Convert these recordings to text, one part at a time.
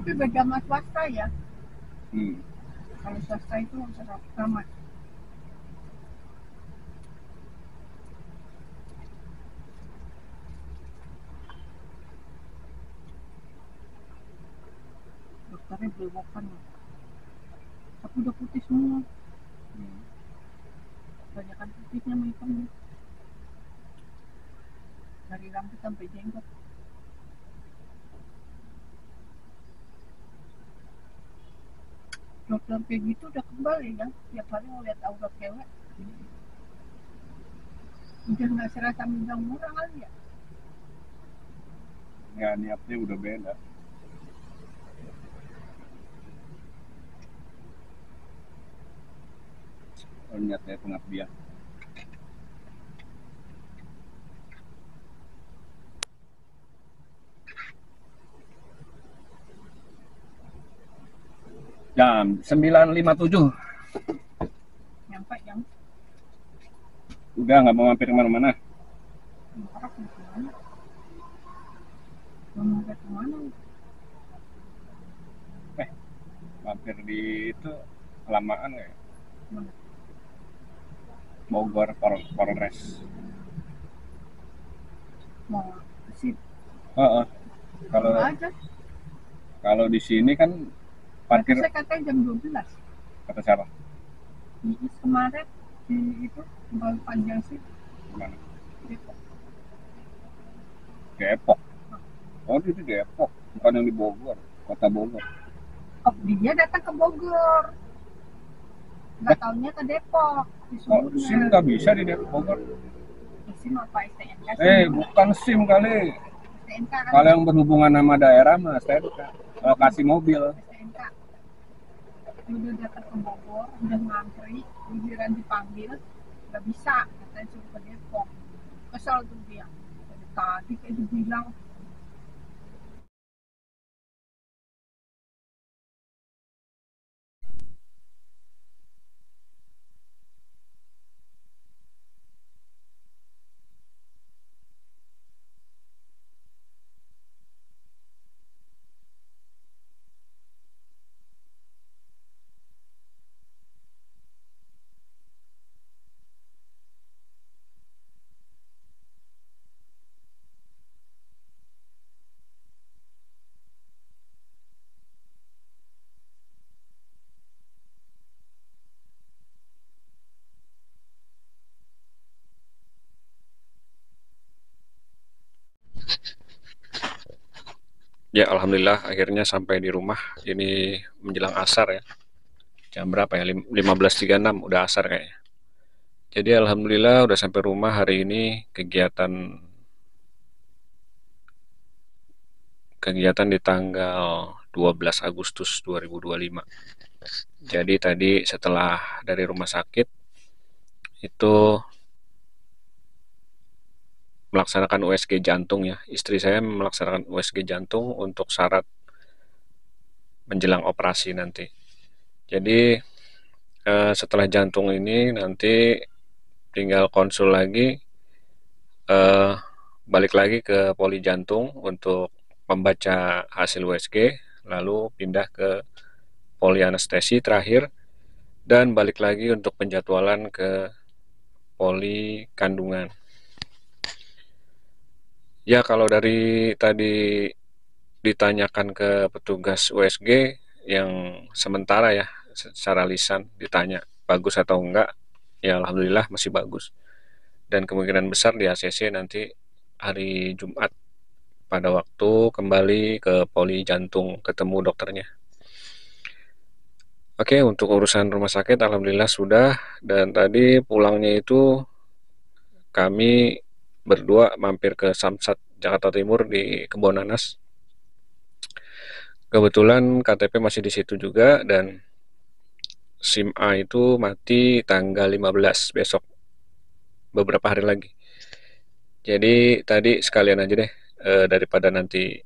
Tapi beda sama swasta ya. Hmm. Kalau swasta itu sama. Dokternya belokan. Tapi udah putih semua. Banyakan putihnya sama hitamnya. Dari rambut sampai jenggot. Dokter kayak gitu udah kembali ya. Tiap hari ngeliat aurat cewek. Udah nggak serasa minta murah kali ya. Ya niatnya udah beda. Niatnya pengabdian. Jam 9.57. Nyampe yang Udah nggak mau mampir kemana-mana. marah kemana? Mau mampir kemana? Mampir di itu kelamaan nggak ya? Mana? Bogor Polres. Mau ke situ Kalau aja. kalau di sini kan parkir. Saya katanya jam 12. Kata siapa? Kemarin di itu baru panjang sih. Gimana? Depok. Depok. Oh itu Depok, bukan yang di Bogor, kota Bogor. Oh, dia datang ke Bogor. Nggak taunya ke Depok. Oh, SIM nggak bisa di Depok Bogor. SIM apa STNK? Bukan SIM kali. STNK kan? Kalau yang berhubungan sama daerah mah STNK. Lokasi mobil. STNK. Udah datang ke Bogor, udah ngantri, giliran dipanggil, nggak bisa, katanya suruh ke Depok. Kesel tuh dia. Dari tadi kayak dibilang. Ya, alhamdulillah akhirnya sampai di rumah. Ini menjelang asar ya. Jam berapa ya? 15.36 udah asar kayaknya. Jadi alhamdulillah udah sampai rumah hari ini. Kegiatan di tanggal 12 Agustus 2025. Jadi tadi setelah dari rumah sakit itu melaksanakan USG jantung ya. Istri saya melaksanakan USG jantung untuk syarat menjelang operasi nanti. Jadi setelah jantung ini nanti tinggal konsul lagi, balik lagi ke poli jantung untuk membaca hasil USG, lalu pindah ke poli anestesi terakhir, dan balik lagi untuk penjadwalan ke poli kandungan. Ya, kalau dari tadi ditanyakan ke petugas USG yang sementara ya, secara lisan ditanya bagus atau enggak, ya alhamdulillah masih bagus. Dan kemungkinan besar di ACC nanti hari Jumat pada waktu kembali ke poli jantung ketemu dokternya. Oke, untuk urusan rumah sakit alhamdulillah sudah, dan tadi pulangnya itu kami berdua mampir ke Samsat Jakarta Timur di Kebonanas. Kebetulan KTP masih di situ juga, dan SIM A itu mati tanggal 15 besok, beberapa hari lagi. Jadi tadi sekalian aja deh, daripada nanti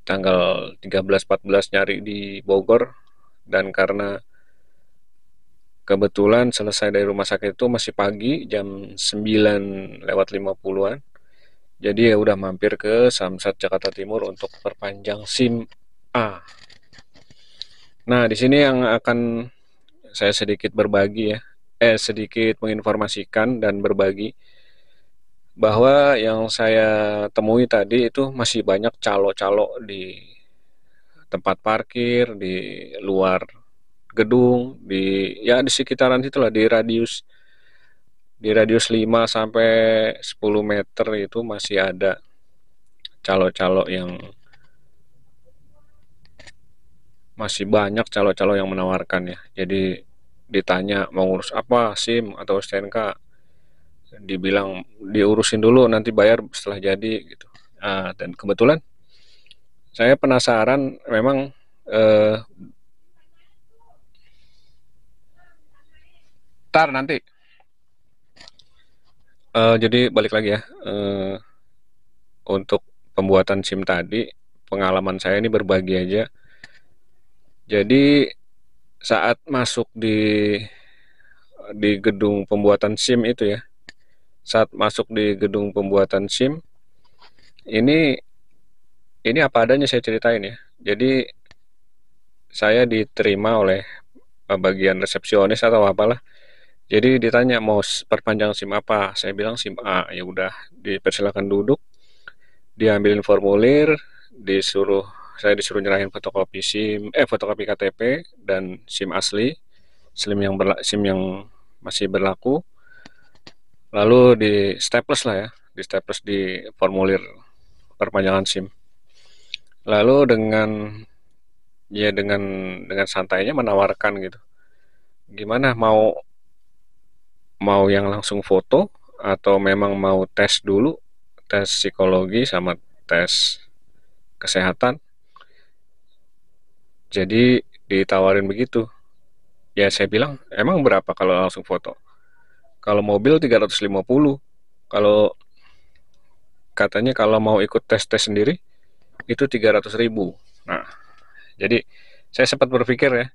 tanggal 13-14 nyari di Bogor, dan karena kebetulan selesai dari rumah sakit itu masih pagi, jam 9:50-an. Jadi ya udah mampir ke Samsat Jakarta Timur untuk perpanjang SIM Ah, nah di sini yang akan saya sedikit berbagi ya, sedikit menginformasikan dan berbagi bahwa yang saya temui tadi itu masih banyak calo-calo di tempat parkir, di luar gedung, di ya di sekitaran itulah di radius 5 sampai 10 meter itu masih ada calo-calo yang masih banyak calo-calo yang menawarkan ya. Jadi ditanya mau ngurus apa, SIM atau STNK, dibilang diurusin dulu nanti bayar setelah jadi gitu. Dan kebetulan saya penasaran memang eh, tar nanti jadi balik lagi ya, untuk pembuatan SIM tadi pengalaman saya ini berbagi aja. Jadi saat masuk di gedung pembuatan SIM itu ya, saat masuk di gedung pembuatan SIM ini apa adanya saya ceritain ya. Jadi saya diterima oleh bagian resepsionis atau apalah. Jadi ditanya mau perpanjang SIM apa? Saya bilang SIM A. Ya udah, dipersilakan duduk, diambilin formulir, disuruh saya disuruh nyerahin fotokopi SIM, fotokopi KTP dan SIM asli, SIM yang masih berlaku. Lalu di staples lah ya, di staples di formulir perpanjangan SIM. Lalu dengan santainya menawarkan gitu. Gimana mau mau yang langsung foto atau memang mau tes dulu, tes psikologi sama tes kesehatan. Jadi ditawarin begitu. Ya saya bilang, emang berapa kalau langsung foto? Kalau mobil 350. Kalau katanya kalau mau ikut tes-tes sendiri itu 300.000. Nah, jadi saya sempat berpikir ya.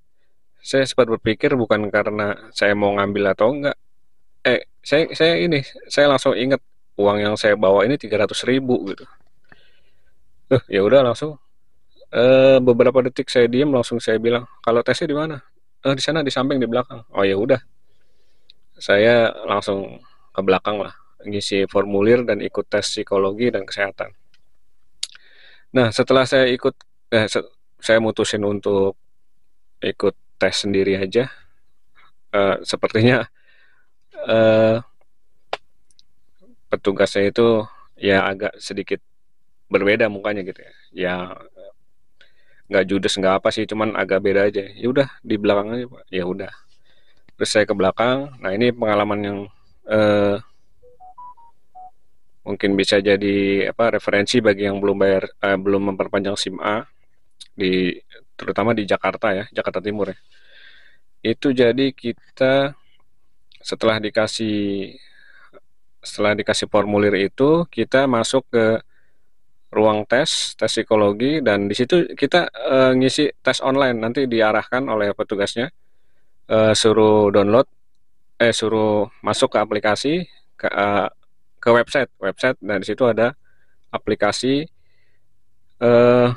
Saya sempat berpikir bukan karena saya mau ngambil atau enggak. Saya langsung ingat uang yang saya bawa ini 300.000 gitu. Ya udah langsung. Beberapa detik saya diam, langsung saya bilang, kalau tesnya di mana? Di sana di samping di belakang. Oh ya udah, saya langsung ke belakang lah, ngisi formulir dan ikut tes psikologi dan kesehatan. Nah setelah saya mutusin untuk ikut tes sendiri aja. Sepertinya eh, petugasnya itu ya agak sedikit berbeda mukanya gitu ya. Ya nggak judes nggak apa sih, cuman agak beda aja. Ya udah di belakang aja Pak. Ya udah. Terus saya ke belakang. Nah ini pengalaman yang eh, mungkin bisa jadi referensi bagi yang belum memperpanjang SIM A di terutama di Jakarta ya, Jakarta Timur ya. Itu jadi kita setelah dikasih setelah dikasih formulir itu kita masuk ke ruang tes psikologi, dan di situ kita ngisi tes online, nanti diarahkan oleh petugasnya, suruh masuk ke aplikasi, ke, uh, ke website. Dan di situ ada aplikasi, eh,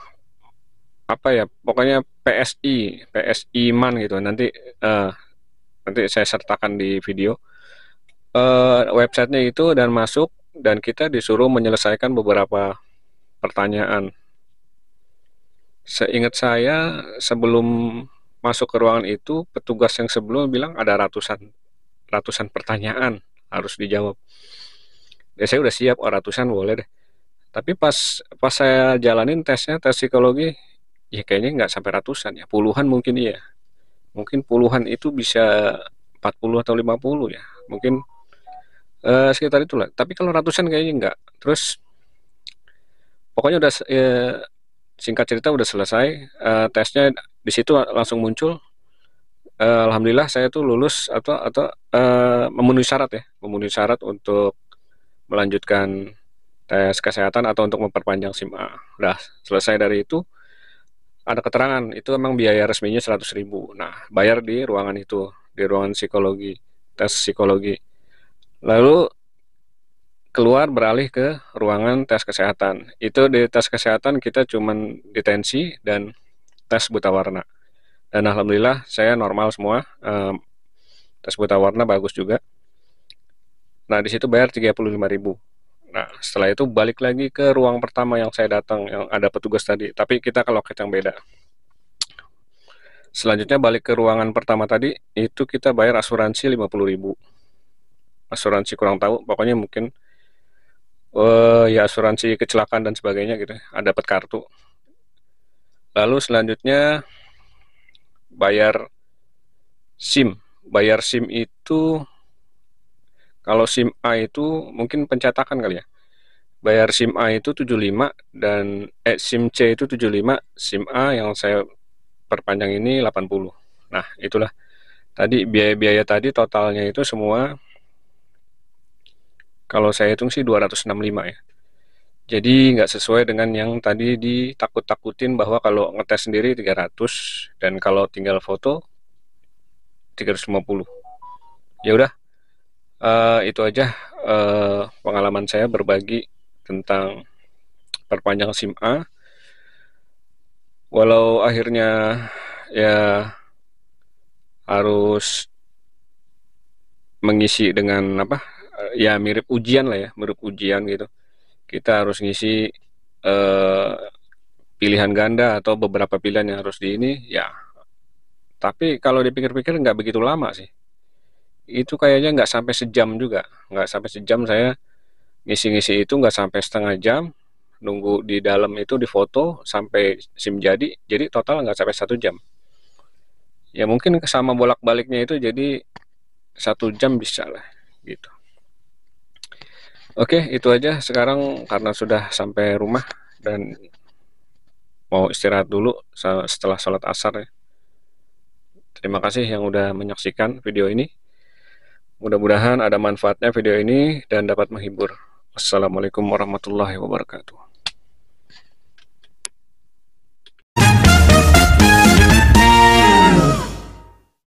apa ya, pokoknya PSI Man gitu. Nanti saya sertakan di video websitenya itu, dan masuk, dan kita disuruh menyelesaikan beberapa pertanyaan. Seingat saya sebelum masuk ke ruangan itu, petugas yang sebelum bilang ada ratusan ratusan pertanyaan harus dijawab. Ya saya udah siap, oh ratusan boleh deh. Tapi pas saya jalanin tes psikologi, ya kayaknya nggak sampai ratusan ya, puluhan mungkin iya. Mungkin puluhan itu bisa 40 atau 50 ya. Mungkin sekitar itulah. Tapi kalau ratusan kayaknya enggak. Terus pokoknya udah singkat cerita udah selesai tesnya, di situ langsung muncul. Alhamdulillah saya tuh lulus atau memenuhi syarat ya, memenuhi syarat untuk melanjutkan tes kesehatan atau untuk memperpanjang SIM A. Udah selesai dari itu, ada keterangan itu emang biaya resminya 100.000. Nah, bayar di ruangan itu, di ruangan psikologi, tes psikologi. Lalu keluar beralih ke ruangan tes kesehatan. Itu di tes kesehatan kita cuman detensi dan tes buta warna. Dan alhamdulillah saya normal semua, tes buta warna bagus juga. Nah, di situ bayar 35.000. Nah, setelah itu balik lagi ke ruang pertama yang saya datang, yang ada petugas tadi, tapi kita ke loket yang beda. Selanjutnya balik ke ruangan pertama tadi, itu kita bayar asuransi 50.000. Asuransi kurang tahu, pokoknya mungkin ya asuransi kecelakaan dan sebagainya gitu, dapat kartu. Lalu selanjutnya bayar SIM. Bayar SIM itu, kalau SIM A itu mungkin pencetakan kali ya. Bayar SIM A itu 75 dan SIM C itu 75, SIM A yang saya perpanjang ini 80. Nah, itulah tadi biaya-biaya tadi totalnya itu semua kalau saya hitung sih 265 ya. Jadi nggak sesuai dengan yang tadi ditakut-takutin bahwa kalau ngetes sendiri 300 dan kalau tinggal foto 350. Ya udah, itu aja pengalaman saya berbagi tentang perpanjang SIM A. Walau akhirnya ya harus mengisi dengan apa? Ya mirip ujian lah ya, mirip ujian gitu. Kita harus ngisi pilihan ganda atau beberapa pilihan yang harus di ini ya. Tapi kalau dipikir-pikir nggak begitu lama sih. Itu kayaknya nggak sampai sejam juga, nggak sampai sejam saya ngisi-ngisi itu, nggak sampai setengah jam nunggu di dalam itu difoto sampai SIM jadi total nggak sampai 1 jam. Ya mungkin sama bolak-baliknya itu jadi 1 jam bisa lah gitu. Oke, itu aja sekarang karena sudah sampai rumah dan mau istirahat dulu setelah sholat asar ya. Terima kasih yang udah menyaksikan video ini. Mudah-mudahan ada manfaatnya video ini dan dapat menghibur. Wassalamualaikum warahmatullahi wabarakatuh.